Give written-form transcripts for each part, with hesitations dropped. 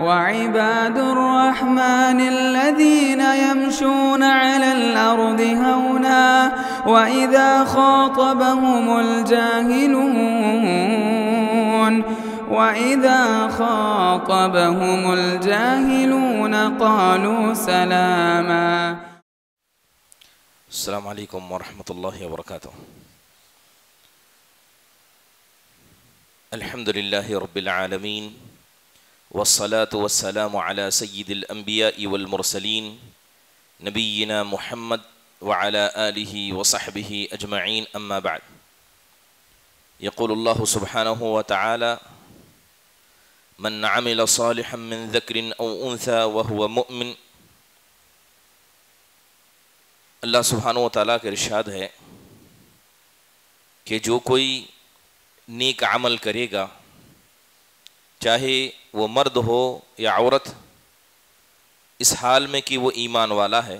وعباد الرحمن الذين يمشون على الأرض هونا وإذا خاطبهم الجاهلون قالوا سلاما. السلام علیکم ورحمۃ اللہ وبرکاتہ. الحمد للہ رب العالمین والصلاة والسلام على سید الانبیاء والمرسلین نبینا محمد وعلى آلہ وصحبہ اجمعین. اما بعد. یقول اللہ سبحانہ وتعالی من عمل صالحا من ذکر او انثى وهو مؤمن. اللہ سبحانہ وتعالیٰ کا ارشاد ہے کہ جو کوئی نیک عمل کرے گا، چاہے وہ مرد ہو یا عورت، اس حال میں کہ وہ ایمان والا ہے،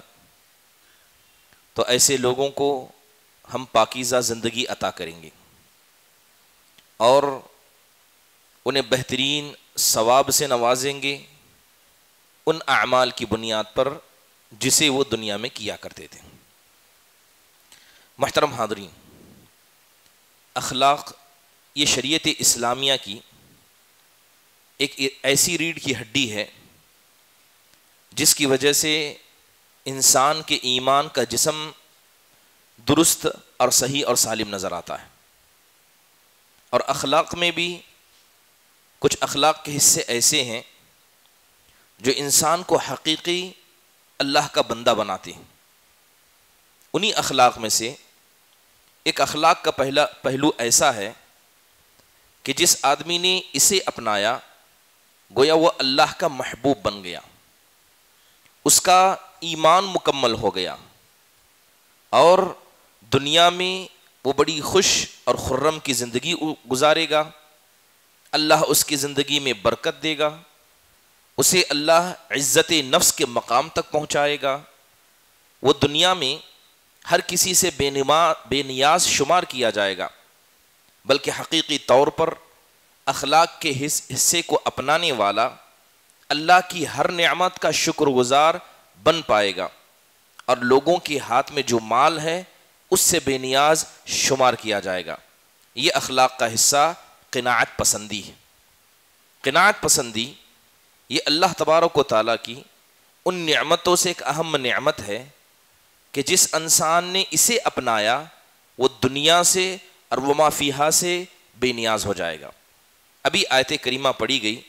تو ایسے لوگوں کو ہم پاکیزہ زندگی عطا کریں گے اور انہیں بہترین ثواب سے نوازیں گے ان اعمال کی بنیاد پر جسے وہ دنیا میں کیا کرتے تھے. محترم حاضرین، اخلاق یہ شریعت اسلامیہ کی ایک ایسی ریڑھ کی ہڈی ہے جس کی وجہ سے انسان کے ایمان کا جسم درست اور صحیح اور سالم نظر آتا ہے. اور اخلاق میں بھی کچھ اخلاق کے حصے ایسے ہیں جو انسان کو حقیقی اللہ کا بندہ بناتے ہیں. انہی اخلاق میں سے ایک اخلاق کا پہلا پہلو ایسا ہے کہ جس آدمی نے اسے اپنایا گویا وہ اللہ کا محبوب بن گیا، اس کا ایمان مکمل ہو گیا اور دنیا میں وہ بڑی خوش اور خرم کی زندگی گزارے گا. اللہ اس کی زندگی میں برکت دے گا، اسے اللہ عزت نفس کے مقام تک پہنچائے گا. وہ دنیا میں ہر کسی سے بے نیاز شمار کیا جائے گا، بلکہ حقیقی طور پر اخلاق کے حصے کو اپنانے والا اللہ کی ہر نعمت کا شکر گزار بن پائے گا اور لوگوں کے ہاتھ میں جو مال ہے اس سے بے نیاز شمار کیا جائے گا. یہ اخلاق کا حصہ قناعت پسندی ہے. قناعت پسندی یہ اللہ تبارک و تعالیٰ کی ان نعمتوں سے ایک اہم نعمت ہے کہ جس انسان نے اسے اپنایا وہ دنیا سے اور وما فیہا سے بے نیاز ہو جائے گا. ابھی آیت کریمہ پڑھی گئی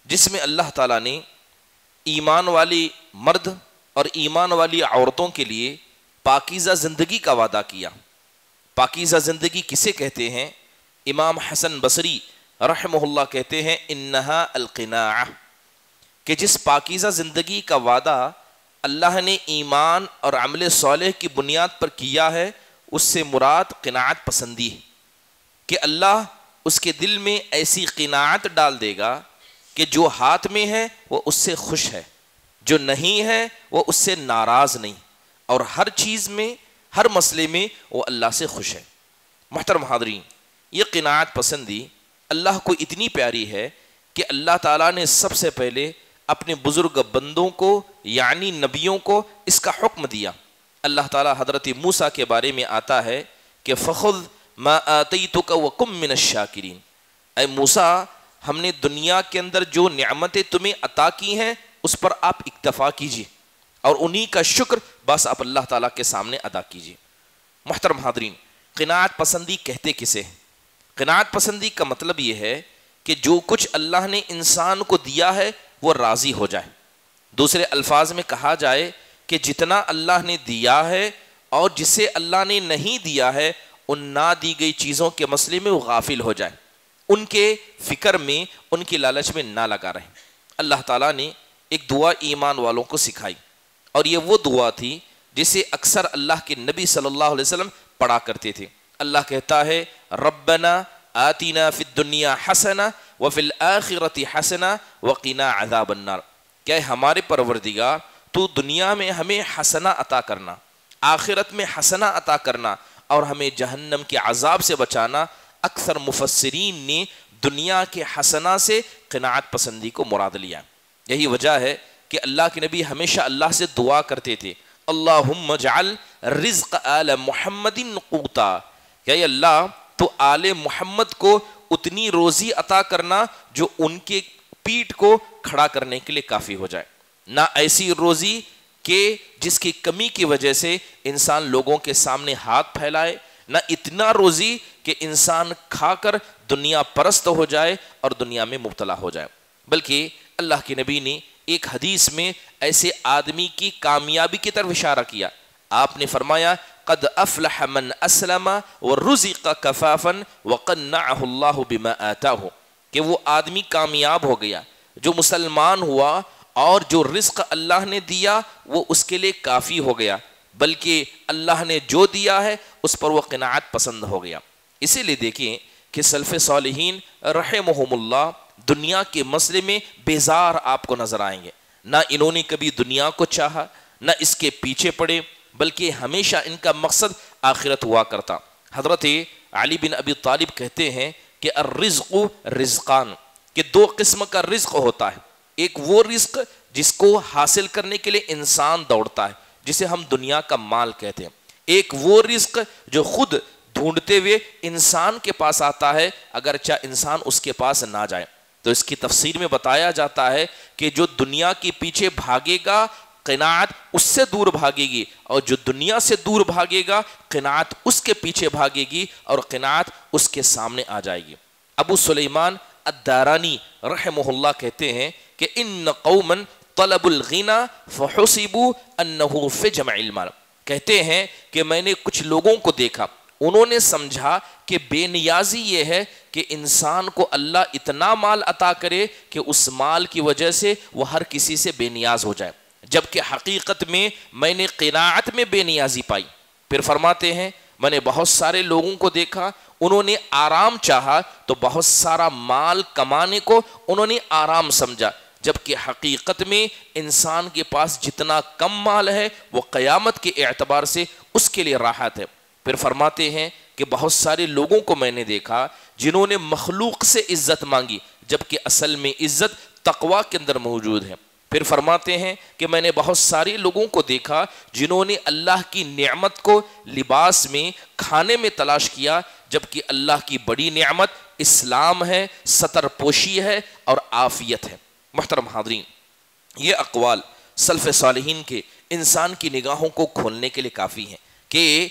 جس میں اللہ تعالیٰ نے ایمان والی مرد اور ایمان والی عورتوں کے لیے پاکیزہ زندگی کا وعدہ کیا. پاکیزہ زندگی کسے کہتے ہیں؟ امام حسن بصری رحمہ اللہ کہتے ہیں انہا القناعہ، کہ جس پاکیزہ زندگی کا وعدہ اللہ نے ایمان اور عمل صالح کی بنیاد پر کیا ہے اس سے مراد قناعت پسندی ہے کہ اللہ اس کے دل میں ایسی قناعت ڈال دے گا کہ جو ہاتھ میں ہے وہ اس سے خوش ہے، جو نہیں ہے وہ اس سے ناراض نہیں، اور ہر چیز میں ہر مسئلے میں وہ اللہ سے خوش ہے. محترم حاضرین، یہ قناعت پسندی اللہ کو اتنی پیاری ہے کہ اللہ تعالیٰ نے سب سے پہلے اپنے بزرگ بندوں کو یعنی نبیوں کو اس کا حکم دیا. اللہ تعالیٰ حضرت موسیٰ کے بارے میں آتا ہے کہ فَخُذْ مَا آتَيْتُكَ وَكُمْ مِنَ الشَّاكِرِينَ. اے موسیٰ، ہم نے دنیا کے اندر جو نعمتیں تمہیں عطا کی ہیں اس پر آپ اکتفا کیجیے اور انہی کا شکر بس آپ اللہ تعالیٰ کے سامنے ادا کیجیے. محترم حاضرین، قناعت پسندی کہتے کسے ہیں؟ قناعت پسندی کا مطلب یہ ہے کہ جو کچھ اللہ نے انسان کو دیا ہے وہ راضی ہو جائے. دوسرے الفاظ میں کہا جائے کہ جتنا اللہ نے دیا ہے اور جسے اللہ نے نہیں دیا ہے ان نہ دی گئی چیزوں کے مسئلے میں وہ غافل ہو جائے، ان کے فکر میں ان کی لالچ میں نہ لگا رہے. اللہ تعالیٰ نے ایک دعا ایمان والوں کو سکھائی اور یہ وہ دعا تھی جسے اکثر اللہ کے نبی صلی اللہ علیہ وسلم پڑھا کرتے تھے. اللہ کہتا ہے ربنا آتنا فی الدنیا حسنہ وفی الآخرۃ حسنہ وقنا عذاب النار. کہ ہمارے پروردگار تو دنیا میں ہمیں حسنہ عطا کرنا، آخرت میں حسنہ عطا کرنا اور ہمیں جہنم کے عذاب سے بچانا. اکثر مفسرین نے دنیا کے حسنہ سے قناعت پسندی کو مراد لیا. یہی وجہ ہے کہ اللہ کے نبی ہمیشہ اللہ سے دعا کرتے تھے، اللہم اجعل رزق آل محمد قوتا، کہ اے اللہ تو آل محمد کو اتنی روزی عطا کرنا جو ان کے پیٹ کو کھڑا کرنے کے لیے کافی ہو جائے، نہ ایسی روزی کہ جس کی کمی کی وجہ سے انسان لوگوں کے سامنے ہاتھ پھیلائے، نہ اتنا روزی کہ انسان کھا کر دنیا پرست ہو جائے اور دنیا میں مبتلا ہو جائے، بلکہ اللہ کے نبی نے ایک حدیث میں ایسے آدمی کی کامیابی کی طرف اشارہ کیا۔ آپ نے فرمایا قد افلح من اسلم ورزق کفافا وقنعه اللہ بما آتاہ، کہ وہ آدمی کامیاب ہو گیا جو مسلمان ہوا اور جو رزق اللہ نے دیا وہ اس کے لیے کافی ہو گیا، بلکہ اللہ نے جو دیا ہے اس پر وہ قناعت پسند ہو گیا۔ اسی لیے دیکھیں کہ سلف صالحین رحمہم اللہ دنیا کے مسئلے میں بیزار آپ کو نظر آئیں گے، نہ انہوں نے کبھی دنیا کو چاہا نہ اس کے پیچھے پڑے، بلکہ ہمیشہ ان کا مقصد آخرت ہوا کرتا۔ حضرت علی بن ابی طالب کہتے ہیں کہ الرزق رزقان، کہ دو قسم کا رزق ہوتا ہے، ایک وہ رزق جس کو حاصل کرنے کے لیے انسان دوڑتا ہے جسے ہم دنیا کا مال کہتے ہیں، ایک وہ رزق جو خود ڈھونڈتے ہوئے انسان کے پاس آتا ہے اگرچہ انسان اس کے پاس نہ جائے۔ تو اس کی تفسیر میں بتایا جاتا ہے کہ جو دنیا کے پیچھے بھاگے گا قناعت اس سے دور بھاگے گی، اور جو دنیا سے دور بھاگے گا قناعت اس کے پیچھے بھاگے گی اور قناعت اس کے سامنے آ جائے گی۔ ابو سلیمان الدارانی رحمہ اللہ کہتے ہیں کہ ان قوما طلب الغنى فحسبوا انه في جمع المال، کہتے ہیں کہ میں نے کچھ لوگوں کو دیکھا، انہوں نے سمجھا کہ بے نیازی یہ ہے کہ انسان کو اللہ اتنا مال عطا کرے کہ اس مال کی وجہ سے وہ ہر کسی سے بے نیاز ہو جائے، جبکہ حقیقت میں نے قناعت میں بے نیازی پائی۔ پھر فرماتے ہیں میں نے بہت سارے لوگوں کو دیکھا، انہوں نے آرام چاہا تو بہت سارا مال کمانے کو انہوں نے آرام سمجھا، جبکہ حقیقت میں انسان کے پاس جتنا کم مال ہے وہ قیامت کے اعتبار سے اس کے لیے راحت ہے۔ پھر فرماتے ہیں کہ بہت سارے لوگوں کو میں نے دیکھا جنہوں نے مخلوق سے عزت مانگی، جبکہ اصل میں عزت تقوی کے اندر موجود ہے۔ پھر فرماتے ہیں کہ میں نے بہت سارے لوگوں کو دیکھا جنہوں نے اللہ کی نعمت کو لباس میں کھانے میں تلاش کیا، جبکہ اللہ کی بڑی نعمت اسلام ہے، ستر پوشی ہے اور عافیت ہے۔ محترم حاضرین، یہ اقوال سلف صالحین کے انسان کی نگاہوں کو کھولنے کے لیے کافی ہیں کہ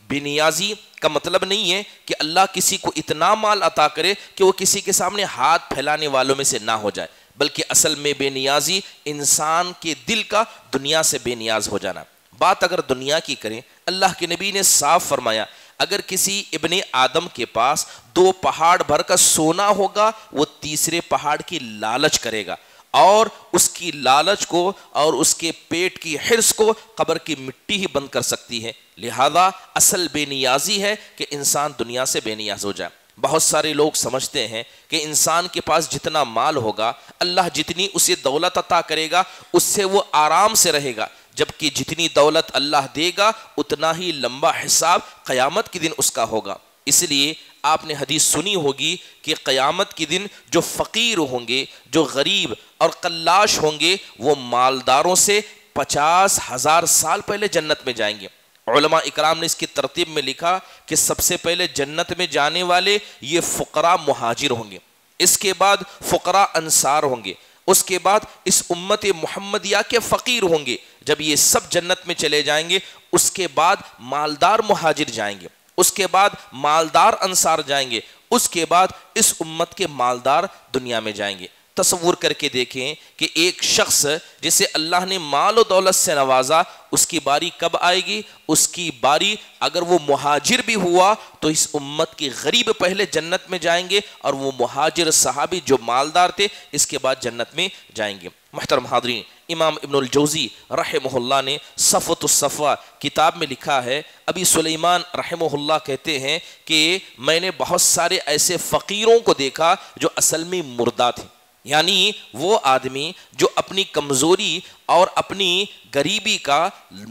بے نیازی کا مطلب نہیں ہے کہ اللہ کسی کو اتنا مال عطا کرے کہ وہ کسی کے سامنے ہاتھ پھیلانے والوں میں سے نہ ہو جائے، بلکہ اصل میں بے نیازی انسان کے دل کا دنیا سے بے نیاز ہو جانا۔ بات اگر دنیا کی کریں، اللہ کے نبی نے صاف فرمایا اگر کسی ابن آدم کے پاس 2 پہاڑ بھر کا سونا ہوگا وہ تیسرے پہاڑ کی لالچ کرے گا، اور اس کی لالچ کو اور اس کے پیٹ کی حرص کو قبر کی مٹی ہی بند کر سکتی ہے۔ لہذا اصل بے نیازی ہے کہ انسان دنیا سے بے نیاز ہو جائے۔ بہت سارے لوگ سمجھتے ہیں کہ انسان کے پاس جتنا مال ہوگا اللہ جتنی اسے دولت عطا کرے گا اس سے وہ آرام سے رہے گا، جبکہ جتنی دولت اللہ دے گا اتنا ہی لمبا حساب قیامت کے دن اس کا ہوگا۔ اس لیے آپ نے حدیث سنی ہوگی کہ قیامت کے دن جو فقیر ہوں گے، جو غریب اور قلاش ہوں گے، وہ مالداروں سے 50,000 سال پہلے جنت میں جائیں گے۔ علماء اکرام نے اس کی ترتیب میں لکھا کہ سب سے پہلے جنت میں جانے والے یہ فقراء مہاجر ہوں گے، اس کے بعد فقراء انصار ہوں گے، اس کے بعد اس امت محمدیہ کے فقیر ہوں گے۔ جب یہ سب جنت میں چلے جائیں گے اس کے بعد مالدار مہاجر جائیں گے، اس کے بعد مالدار انصار جائیں گے، اس کے بعد اس امت کے مالدار دنیا میں جائیں گے۔ تصور کر کے دیکھیں کہ ایک شخص جسے اللہ نے مال و دولت سے نوازا اس کی باری کب آئے گی؟ اس کی باری اگر وہ مہاجر بھی ہوا تو اس امت کے غریب پہلے جنت میں جائیں گے اور وہ مہاجر صحابی جو مالدار تھے اس کے بعد جنت میں جائیں گے۔ محترم حاضرین، امام ابن الجوزی رحمہ اللہ نے صفوۃ الصفوہ کتاب میں لکھا ہے، ابی سلیمان رحمہ اللہ کہتے ہیں کہ میں نے بہت سارے ایسے فقیروں کو دیکھا جو اصل میں مردہ تھے، یعنی وہ آدمی جو اپنی کمزوری اور اپنی غریبی کا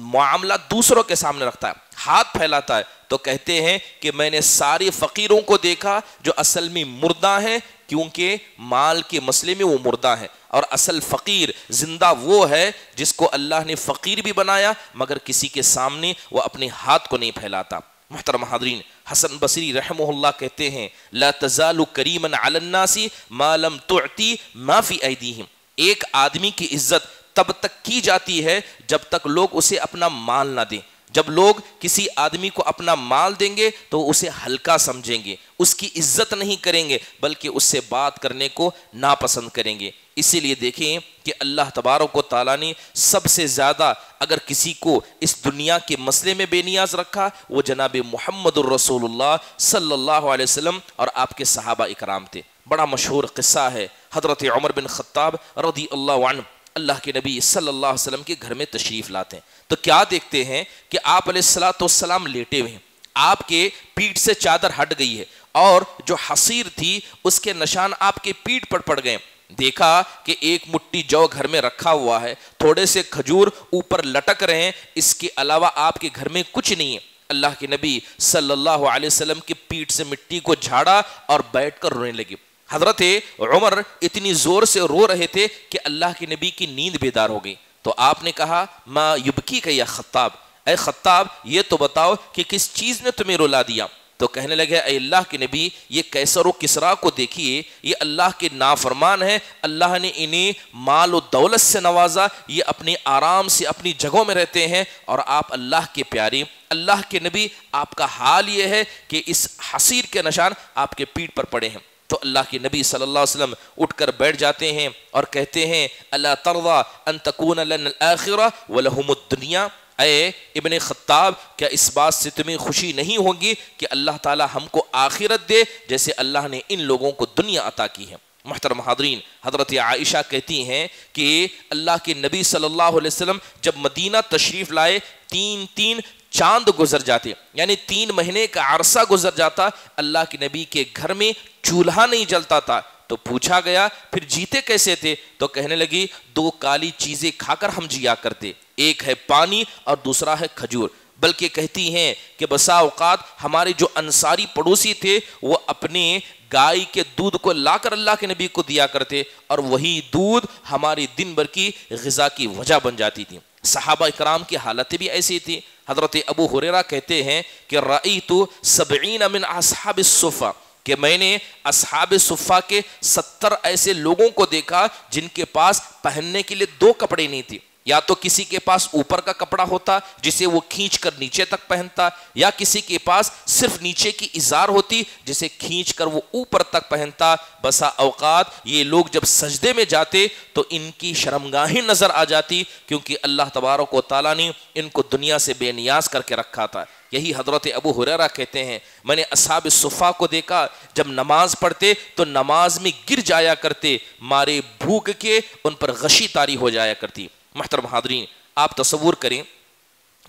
معاملہ دوسروں کے سامنے رکھتا ہے، ہاتھ پھیلاتا ہے، تو کہتے ہیں کہ میں نے سارے فقیروں کو دیکھا جو اصل میں مردہ ہیں، کیونکہ مال کے مسئلے میں وہ مردہ ہے، اور اصل فقیر زندہ وہ ہے جس کو اللہ نے فقیر بھی بنایا مگر کسی کے سامنے وہ اپنے ہاتھ کو نہیں پھیلاتا۔ محترم حاضرین، حسن بصری رحمہ اللہ کہتے ہیں لا تزال کریما علی الناس ما لم تعطی ما فی ایدیہم، ایک آدمی کی عزت تب تک کی جاتی ہے جب تک لوگ اسے اپنا مال نہ دیں۔ جب لوگ کسی آدمی کو اپنا مال دیں گے تو اسے ہلکا سمجھیں گے، اس کی عزت نہیں کریں گے بلکہ اس سے بات کرنے کو ناپسند کریں گے۔ اسی لیے دیکھیں کہ اللہ تبارک و تعالیٰ نے سب سے زیادہ اگر کسی کو اس دنیا کے مسئلے میں بے نیاز رکھا وہ جناب محمد الرسول اللہ صلی اللہ علیہ وسلم اور آپ کے صحابہ اکرام تھے۔ بڑا مشہور قصہ ہے، حضرت عمر بن خطاب رضی اللہ عنہ اللہ کے نبی صلی اللہ علیہ وسلم کے گھر میں تشریف لاتے ہیں تو کیا دیکھتے ہیں کہ آپ علیہ السلام لیٹے ہوئے ہیں، آپ کے پیٹھ سے چادر ہٹ گئی ہے اور جو حصیر تھی اس کے نشان آپ کے پیٹھ پر پڑ گئے۔ دیکھا کہ ایک مٹھی جو گھر میں رکھا ہوا ہے، تھوڑے سے کھجور اوپر لٹک رہے ہیں، اس کے علاوہ آپ کے گھر میں کچھ نہیں ہے۔ اللہ کے نبی صلی اللہ علیہ وسلم کی پیٹھ سے مٹی کو جھاڑا اور بیٹھ کر رونے لگے۔ حضرت عمر اتنی زور سے رو رہے تھے کہ اللہ کے نبی کی نیند بیدار ہو گئی، تو آپ نے کہا ما یبکیک یا خطاب، اے خطاب یہ تو بتاؤ کہ کس چیز نے تمہیں رلا دیا؟ تو کہنے لگے اے اللہ کے نبی یہ کیسر و کسرا کو دیکھیے، یہ اللہ کے نافرمان ہے، اللہ نے انہیں مال و دولت سے نوازا، یہ اپنے آرام سے اپنی جگہوں میں رہتے ہیں، اور آپ اللہ کے پیارے اللہ کے نبی، آپ کا حال یہ ہے کہ اس حصیر کے نشان آپ کے پیٹھ پر پڑے ہیں۔ تو اللہ کے نبی صلی اللہ علیہ وسلم اٹھ کر بیٹھ جاتے ہیں اور کہتے ہیں الا ترضى ان تكون لنا الاخرة ولهم الدنيا، اے ابن خطاب کیا اس بات سے تمہیں خوشی نہیں ہوگی کہ اللہ تعالی ہم کو آخرت دے جیسے اللہ نے ان لوگوں کو دنیا عطا کی ہے۔ محترم حاضرین، حضرت عائشہ کہتی ہیں کہ اللہ کے نبی صلی اللہ علیہ وسلم جب مدینہ تشریف لائے تین چاند گزر جاتے، یعنی 3 مہینے کا عرصہ گزر جاتا، اللہ کے نبی کے گھر میں چولہا نہیں جلتا تھا۔ تو پوچھا گیا پھر جیتے کیسے تھے؟ تو کہنے لگی 2 کالی چیزیں کھا کر ہم جیا کرتے، ایک ہے پانی اور دوسرا ہے کھجور۔ بلکہ کہتی ہیں کہ بسا اوقات ہمارے جو انصاری پڑوسی تھے وہ اپنے گائے کے دودھ کو لا کر اللہ کے نبی کو دیا کرتے اور وہی دودھ ہماری دن بھر کی غذا کی وجہ بن جاتی تھی۔ صحابہ اکرام کی حالتیں بھی ایسی تھی۔ حضرت ابو ہریرہ کہتے ہیں کہ رأیت 70 من اصحاب الصفہ، کہ میں نے اصحاب صفہ کے 70 ایسے لوگوں کو دیکھا جن کے پاس پہننے کے لیے 2 کپڑے نہیں تھے، یا تو کسی کے پاس اوپر کا کپڑا ہوتا جسے وہ کھینچ کر نیچے تک پہنتا، یا کسی کے پاس صرف نیچے کی ازار ہوتی جسے کھینچ کر وہ اوپر تک پہنتا۔ بسا اوقات یہ لوگ جب سجدے میں جاتے تو ان کی شرمگاہیں نظر آ جاتی، کیونکہ اللہ تبارک و تعالیٰ نے ان کو دنیا سے بے نیاز کر کے رکھا تھا۔ یہی حضرت ابو ہریرہ کہتے ہیں میں نے اصحاب صفہ کو دیکھا جب نماز پڑھتے تو نماز میں گر جایا کرتے، مارے بھوک کے ان پر غشی طاری ہو جایا کرتی۔ محترم حاضرین، آپ تصور کریں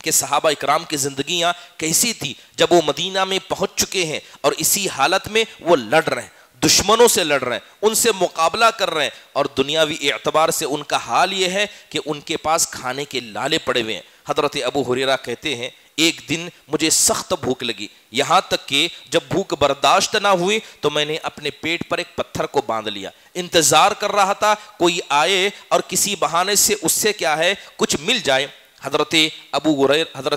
کہ صحابہ اکرام کی زندگیاں کیسی تھی جب وہ مدینہ میں پہنچ چکے ہیں اور اسی حالت میں وہ لڑ رہے ہیں، دشمنوں سے لڑ رہے ہیں، ان سے مقابلہ کر رہے ہیں، اور دنیاوی اعتبار سے ان کا حال یہ ہے کہ ان کے پاس کھانے کے لالے پڑے ہوئے ہیں۔ حضرت ابو ہریرہ کہتے ہیں ایک دن مجھے سخت بھوک لگی، یہاں تک کہ جب بھوک برداشت نہ ہوئی تو میں نے اپنے پیٹ پر ایک پتھر کو باندھ لیا، انتظار کر رہا تھا کوئی آئے اور کسی بہانے سے اس سے کیا ہے کچھ مل جائے۔ حضرت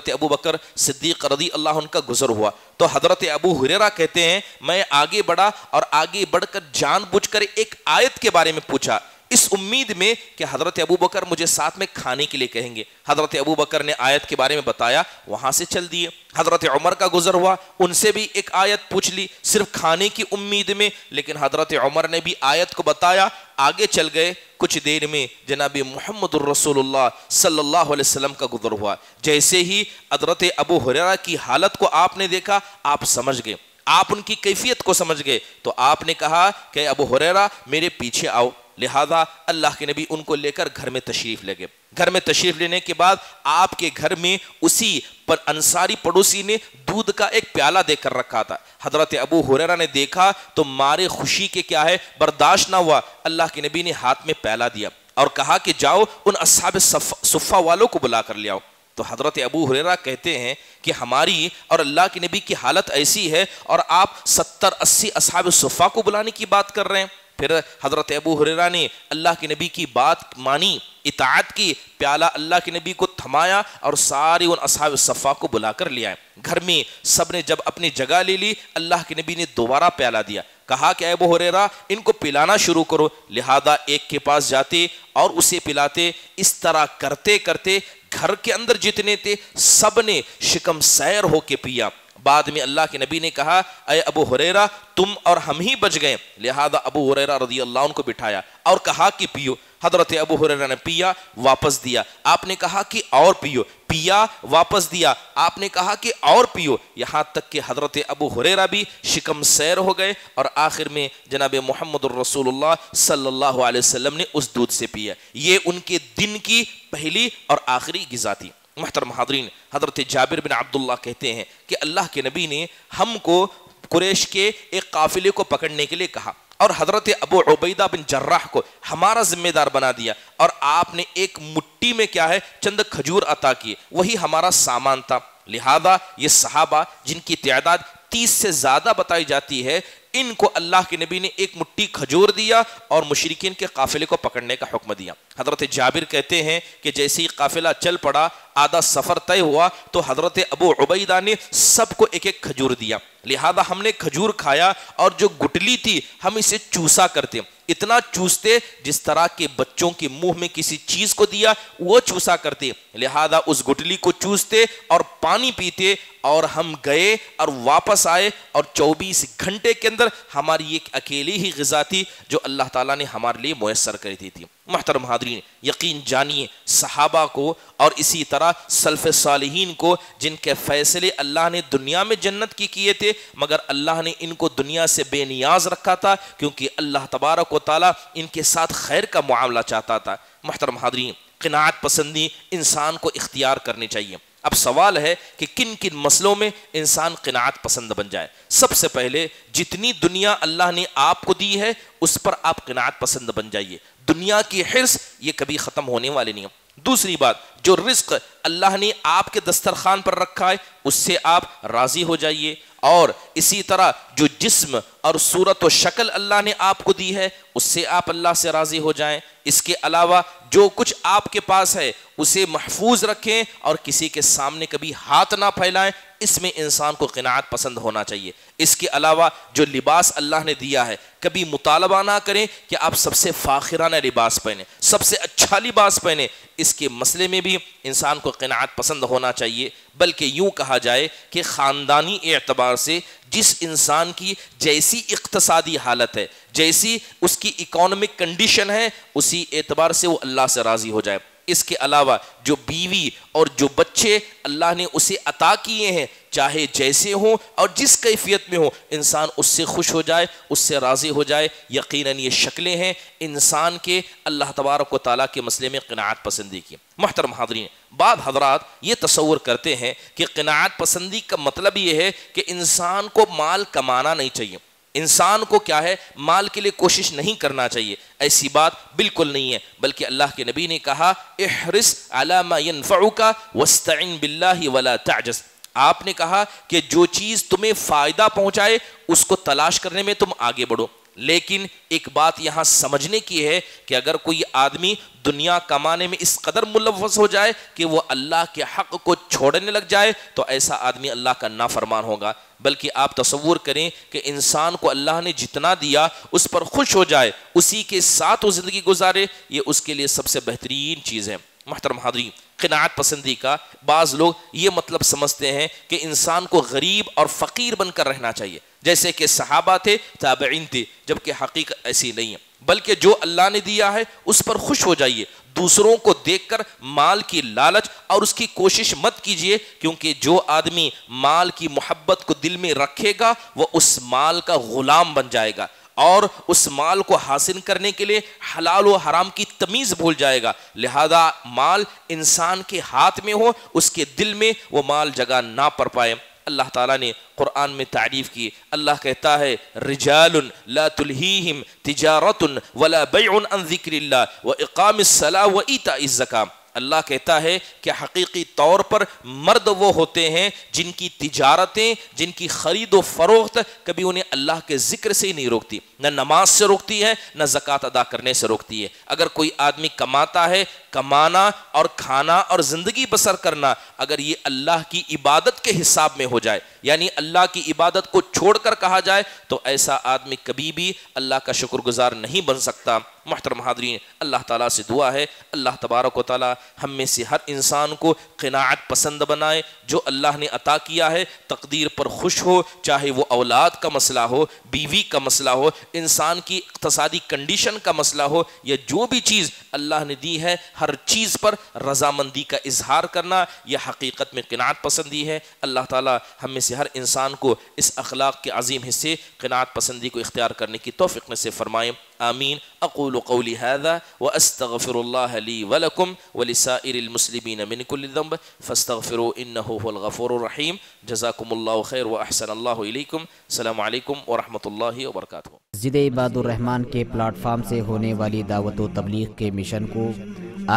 ابو بکر صدیق رضی اللہ عنہ کا گزر ہوا تو حضرت ابو ہریرہ کہتے ہیں میں آگے بڑھا اور آگے بڑھ کر جان بوجھ کر ایک آیت کے بارے میں پوچھا، اس امید میں کہ حضرت ابو بکر مجھے ساتھ میں کھانے کے لیے کہیں گے۔ حضرت ابو بکر نے آیت کے بارے میں بتایا، وہاں سے چل دیے۔ حضرت عمر کا گزر ہوا، ان سے بھی ایک آیت پوچھ لی صرف کھانے کی امید میں، لیکن حضرت عمر نے بھی آیت کو بتایا، آگے چل گئے۔ کچھ دیر میں جناب محمد الرسول اللہ صلی اللہ علیہ وسلم کا گزر ہوا۔ جیسے ہی حضرت ابو ہریرہ کی حالت کو آپ نے دیکھا آپ سمجھ گئے، آپ ان کی کیفیت کو سمجھ گئے، تو آپ نے کہا کہ ابو ہریرہ میرے پیچھے آؤ۔ لہذا اللہ کے نبی ان کو لے کر گھر میں تشریف لے گئے۔ گھر میں تشریف لینے کے بعد آپ کے گھر میں اسی پر انصاری پڑوسی نے دودھ کا ایک پیالہ دے کر رکھا تھا۔ حضرت ابو ہریرہ نے دیکھا تو مارے خوشی کے کیا ہے برداشت نہ ہوا، اللہ کے نبی نے ہاتھ میں پیالہ دیا اور کہا کہ جاؤ ان اصحاب صفہ والوں کو بلا کر لے آؤ۔ تو حضرت ابو ہریرہ کہتے ہیں کہ ہماری اور اللہ کے نبی کی حالت ایسی ہے اور آپ 70-80 اصحاب صفہ کو بلانے کی بات کر رہے ہیں۔ پھر حضرت ابو ہریرہ نے اللہ کے نبی کی بات مانی، اطاعت کی، پیالہ اللہ کے نبی کو تھمایا اور سارے ان اصحاب صفہ کو بلا کر لے آئے۔ گھر میں سب نے جب اپنی جگہ لے لی، اللہ کے نبی نے دوبارہ پیالہ دیا، کہا کہ ابو ہریرہ ان کو پلانا شروع کرو، لہذا ایک کے پاس جاتے اور اسے پلاتے۔ اس طرح کرتے کرتے گھر کے اندر جتنے تھے سب نے شکم سیر ہو کے پیا۔ بعد میں اللہ کے نبی نے کہا اے ابو ہریرہ تم اور ہم ہی بچ گئے، لہذا ابو ہریرہ رضی اللہ عنہ کو بٹھایا اور کہا کہ پیو۔ حضرت ابو ہریرہ نے پیا، واپس دیا، آپ نے کہا کہ اور پیو، پیا، واپس دیا، آپ نے کہا کہ اور پیو، یہاں تک کہ حضرت ابو ہریرہ بھی شکم سیر ہو گئے اور آخر میں جناب محمد الرسول اللہ صلی اللہ علیہ وسلم نے اس دودھ سے پیا۔ یہ ان کے دن کی پہلی اور آخری غذا تھی۔ محترم حاضرین، حضرت جابر بن عبداللہ کہتے ہیں کہ اللہ کے نبی نے ہم کو قریش کے ایک قافلے کو پکڑنے کے لیے کہا اور حضرت ابو عبیدہ بن جراح کو ہمارا ذمہ دار بنا دیا، اور آپ نے ایک مٹھی میں کیا ہے چند کھجور عطا کیے، وہی ہمارا سامان تھا۔ لہذا یہ صحابہ جن کی تعداد 30 سے زیادہ بتائی جاتی ہے، ان کو اللہ کے نبی نے ایک مٹھی کھجور دیا اور مشرکین کے قافلے کو پکڑنے کا حکم دیا۔ حضرت جابر کہتے ہیں کہ جیسے ہی قافلہ چل پڑا، آدھا سفر طے ہوا تو حضرت ابو عبیدہ نے سب کو ایک ایک کھجور دیا، لہذا ہم نے کھجور کھایا اور جو گٹلی تھی ہم اسے چوسا کرتے، اتنا چوستے جس طرح کے بچوں کے منہ میں کسی چیز کو دیا وہ چوسا کرتے، لہذا اس گٹلی کو چوستے اور پانی پیتے، اور ہم گئے اور واپس آئے اور 24 گھنٹے کے اندر ہماری ایک اکیلی ہی غذا تھی جو اللہ تعالیٰ نے ہمارے لیے میسر کر دی تھی۔ محترم حاضرین، یقین جانیے صحابہ کو اور اسی طرح سلف صالحین کو جن کے فیصلے اللہ نے دنیا میں جنت کی کیے تھے، مگر اللہ نے ان کو دنیا سے بے نیاز رکھا تھا کیونکہ اللہ تبارک و تعالیٰ ان کے ساتھ خیر کا معاملہ چاہتا تھا۔ محترم حاضرین، قناعت پسندی انسان کو اختیار کرنی چاہیے۔ اب سوال ہے کہ کن کن مسئلوں میں انسان قناعت پسند بن جائے۔ سب سے پہلے جتنی دنیا اللہ نے آپ کو دی ہے اس پر آپ قناعت پسند بن جائیے۔ دنیا کی حرص یہ کبھی ختم ہونے والی نہیں ہے۔ دوسری بات، جو رزق اللہ نے آپ کے دسترخوان پر رکھا ہے اس سے آپ راضی ہو جائیے، اور اسی طرح جو جسم اور صورت و شکل اللہ نے آپ کو دی ہے اس سے آپ اللہ سے راضی ہو جائیں۔ اس کے علاوہ جو کچھ آپ کے پاس ہے اسے محفوظ رکھیں اور کسی کے سامنے کبھی ہاتھ نہ پھیلائیں، اس میں انسان کو قناعت پسند ہونا چاہیے۔ اس کے علاوہ جو لباس اللہ نے دیا ہے کبھی مطالبہ نہ کریں کہ آپ سب سے فاخرانہ لباس پہنیں، سب سے اچھا لباس پہنیں، اس کے مسئلے میں بھی انسان کو قناعت پسند ہونا چاہیے۔ بلکہ یوں کہا جائے کہ خاندانی اعتبار سے جس انسان کی جیسی اقتصادی حالت ہے، جیسی اس کی اکانومک کنڈیشن ہے، اسی اعتبار سے وہ اللہ سے راضی ہو جائے۔ اس کے علاوہ جو بیوی اور جو بچے اللہ نے اسے عطا کیے ہیں، چاہے جیسے ہوں اور جس کیفیت میں ہوں، انسان اس سے خوش ہو جائے، اس سے راضی ہو جائے۔ یقیناً یہ شکلیں ہیں انسان کے اللہ تبارک و تعالیٰ کے مسئلے میں قناعت پسندی کی۔ محترم حاضرین، بعض حضرات یہ تصور کرتے ہیں کہ قناعت پسندی کا مطلب یہ ہے کہ انسان کو مال کمانا نہیں چاہیے، انسان کو کیا ہے مال کے لیے کوشش نہیں کرنا چاہیے۔ ایسی بات بالکل نہیں ہے، بلکہ اللہ کے نبی نے کہا احرص علی ما ينفعک واستعن باللہ ولا تعجز۔ آپ نے کہا کہ جو چیز تمہیں فائدہ پہنچائے اس کو تلاش کرنے میں تم آگے بڑھو، لیکن ایک بات یہاں سمجھنے کی ہے کہ اگر کوئی آدمی دنیا کمانے میں اس قدر ملوث ہو جائے کہ وہ اللہ کے حق کو چھوڑنے لگ جائے تو ایسا آدمی اللہ کا نافرمان ہوگا۔ بلکہ آپ تصور کریں کہ انسان کو اللہ نے جتنا دیا اس پر خوش ہو جائے، اسی کے ساتھ وہ زندگی گزارے، یہ اس کے لیے سب سے بہترین چیز ہے۔ محترم حاضرین، قناعت پسندی کا بعض لوگ یہ مطلب سمجھتے ہیں کہ انسان کو غریب اور فقیر بن کر رہنا چاہیے، جیسے کہ صحابہ تھے، تابعین تھے، جبکہ حقیقت ایسی نہیں ہے۔ بلکہ جو اللہ نے دیا ہے اس پر خوش ہو جائیے، دوسروں کو دیکھ کر مال کی لالچ اور اس کی کوشش مت کیجیے، کیونکہ جو آدمی مال کی محبت کو دل میں رکھے گا وہ اس مال کا غلام بن جائے گا، اور اس مال کو حاصل کرنے کے لیے حلال و حرام کی تمیز بھول جائے گا۔ لہذا مال انسان کے ہاتھ میں ہو، اس کے دل میں وہ مال جگہ نہ پڑ پائے۔ اللہ تعالیٰ نے قرآن میں تعریف کی، اللہ کہتا ہے رجال لا تلہیہم تجارت ولا بیع عن ذکر اللہ واقام الصلاۃ وایتاء الزکاۃ۔ اللہ کہتا ہے کہ حقیقی طور پر مرد وہ ہوتے ہیں جن کی تجارتیں، جن کی خرید و فروخت کبھی انہیں اللہ کے ذکر سے ہی نہیں روکتی، نہ نماز سے روکتی ہے، نہ زکوٰۃ ادا کرنے سے روکتی ہے۔ اگر کوئی آدمی کماتا ہے، کمانا اور کھانا اور زندگی بسر کرنا اگر یہ اللہ کی عبادت کے حساب میں ہو جائے، یعنی اللہ کی عبادت کو چھوڑ کر کہا جائے، تو ایسا آدمی کبھی بھی اللہ کا شکر گزار نہیں بن سکتا۔ محترم حاضرین، اللہ تعالیٰ سے دعا ہے اللہ تبارک و تعالیٰ ہم میں سے ہر انسان کو قناعت پسند بنائے، جو اللہ نے عطا کیا ہے تقدیر پر خوش ہو، چاہے وہ اولاد کا مسئلہ ہو، بیوی کا مسئلہ ہو، انسان کی اقتصادی کنڈیشن کا مسئلہ ہو، یا جو بھی چیز اللہ نے دی ہے ہر چیز پر رضامندی کا اظہار کرنا، یہ حقیقت میں قناعت پسندی ہے۔ اللہ تعالیٰ ہم میں سے ہر انسان کو اس اخلاق کے عظیم حصے قناعت پسندی کو اختیار کرنے کی توفیق نصیب فرمائے، آمین۔ اقول قولی هذا واستغفر الله لي ولكم ولسائر المسلمين من كل ذنب فاستغفروا انه هو الغفور الرحيم۔ جزاكم الله خير واحسن الله اليكم۔ السلام علیکم ورحمۃ اللہ وبرکاتہ۔ مسجد عباد الرحمن کے پلیٹ فارم سے ہونے والی دعوت و تبلیغ کے مشن کو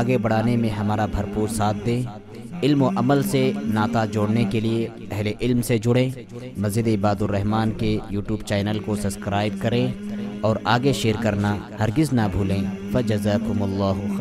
آگے بڑھانے میں ہمارا بھرپور ساتھ دیں۔ علم و عمل سے ناطہ جوڑنے کے لیے اہل علم سے جڑیں۔ مسجد عباد الرحمن کے یوٹیوب چینل کو سبسکرائب کریں اور آگے شیئر کرنا ہرگز نہ بھولیں۔ فجزاکم اللہ خیر۔